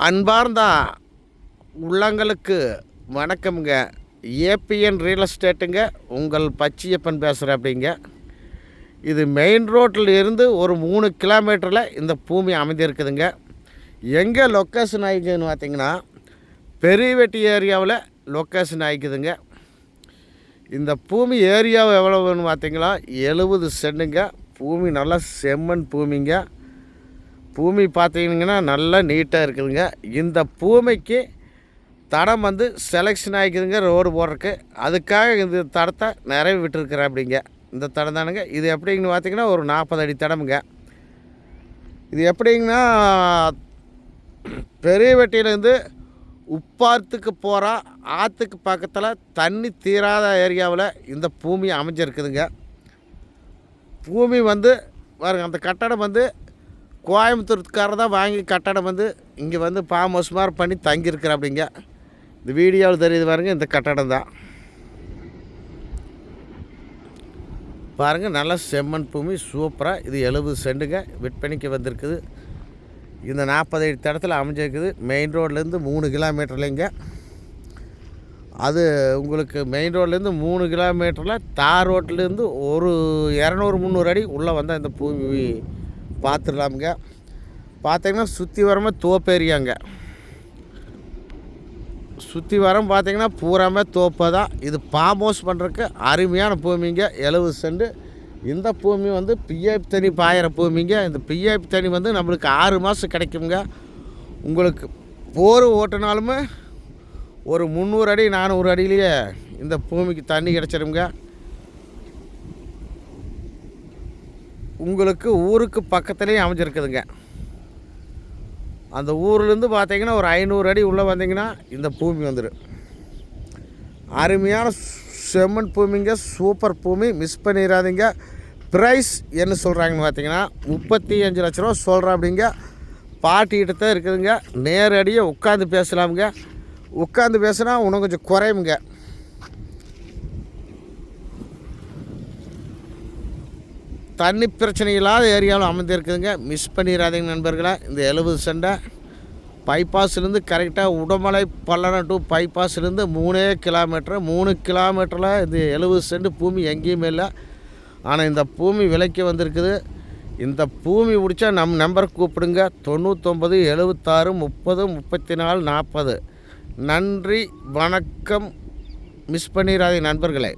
அன்பார்ந்த உள்ளங்களுக்கு வணக்கம்ங்க. ஏபிஎன் ரியல் எஸ்டேட்டுங்க. உங்கள் பச்சையப்பன் பேசுகிறேன். அப்படிங்க, இது மெயின் ரோட்டில் இருந்து ஒரு 3 கிலோமீட்டரில் இந்த பூமி அமைந்திருக்குதுங்க. எங்கே லொக்கேஷன் ஆகிக்குதுன்னு பார்த்தீங்கன்னா, பெரியவெட்டி ஏரியாவில் லொக்கேஷன் ஆகிக்குதுங்க. இந்த பூமி ஏரியாவை எவ்வளோன்னு பார்த்தீங்களா, 70 சென்ட்டுங்க. பூமி நல்லா செம்மண் பூமிங்க. பூமி பார்த்தீங்கன்னா நல்லா நீட்டாக இருக்குதுங்க. இந்த பூமிக்கு தடம் செலெக்ஷன் ஆகிக்குதுங்க ரோடு போடுறதுக்கு. அதுக்காக இந்த தடத்தை நிறைய விட்டுருக்குறேன். அப்படிங்க, இந்த தடம் தானுங்க. இது எப்படிங்கன்னு பார்த்தீங்கன்னா ஒரு 40 அடி தடமுங்க. இது எப்படிங்கன்னா, பெரியவெட்டியிலேருந்து உப்பாத்துக்கு போகிற ஆற்றுக்கு பக்கத்தில் தண்ணி தீராத ஏரியாவில் இந்த பூமி அமைஞ்சிருக்குதுங்க. பூமி பாருங்க, அந்த கட்டடம் கோயம்புத்தூர்காரர் தான் வாங்கி கட்டடம் இங்கே ஃபார்ம் ஹவுஸ் மாதிரி பண்ணி தங்கியிருக்கிற. அப்படிங்க, இந்த வீடியோவில் தெரியுது பாருங்கள், இந்த கட்டடம் தான் பாருங்கள். நல்ல செம்மண் பூமி, சூப்பராக. இது 70 சென்ட்டுங்க. விற்பனைக்கு வந்திருக்குது. இந்த 40 அடி தடத்தில் அமைஞ்சிருக்குது. மெயின் ரோட்லேருந்து 3 கிலோமீட்டர்லைங்க. அது உங்களுக்கு மெயின் ரோட்லேருந்து 3 கிலோமீட்டரில் தார் ரோட்லேருந்து ஒரு 200-300 அடி உள்ளே வந்தால் இந்த பூமி பார்த்துடலாமுங்க. பார்த்தீங்கன்னா சுற்றி வரமே தோப்பேரியாங்க. சுற்றி வரம் பார்த்தீங்கன்னா பூராமே தோப்பு தான். இது ஃபார்ம் ஹவுஸ் பண்ணுறதுக்கு அருமையான பூமிங்க. 70 சென்ட். இந்த பூமி பிஐபி தண்ணி பாயிற பூமிங்க. இந்த பிஐபி தண்ணி நம்மளுக்கு 6 மாதம் கிடைக்குங்க. உங்களுக்கு போர் ஓட்டினாலுமே ஒரு 300 அடி 400 அடியிலேயே இந்த பூமிக்கு தண்ணி கிடச்சிருங்க. உங்களுக்கு ஊருக்கு பக்கத்துலேயும் அமைஞ்சிருக்குதுங்க. அந்த ஊர்லேருந்து பார்த்தீங்கன்னா ஒரு 500 அடி உள்ளே வந்தீங்கன்னா இந்த பூமி வந்துடும். அருமையான செம்மண் பூமிங்க, சூப்பர் பூமி. மிஸ் பண்ணிடாதீங்க. ப்ரைஸ் என்ன சொல்கிறாங்கன்னு பார்த்தீங்கன்னா 35 லட்ச ரூபா சொல்கிறேன். அப்படிங்க, பாட்டிகிட்ட தான் இருக்குதுங்க. நேரடியாக உட்காந்து பேசலாமுங்க. உட்காந்து பேசுனா இன்னும் கொஞ்சம் குறையுங்க. தண்ணி பிரச்சனை இல்லாத ஏரியாவில் அமைந்திருக்குதுங்க. மிஸ் பண்ணிடாதீங்க நண்பர்களே. இந்த 70 சென்ட்டை பைபாஸ்லேருந்து கரெக்டாக உடமலை பல்லடம் டு பைபாஸ்லேருந்து 3 கிலோமீட்டர். 3 கிலோமீட்டரில் இந்த 70 சென்ட் பூமி எங்கேயுமே இல்லை. ஆனால் இந்த பூமி விலைக்கு வந்திருக்குது. இந்த பூமி பிடிச்சா நம்ம நம்பருக்கு கூப்பிடுங்க. 99 76 30 34 40. நன்றி, வணக்கம். மிஸ் பண்ணிடாதீங்க நண்பர்களே.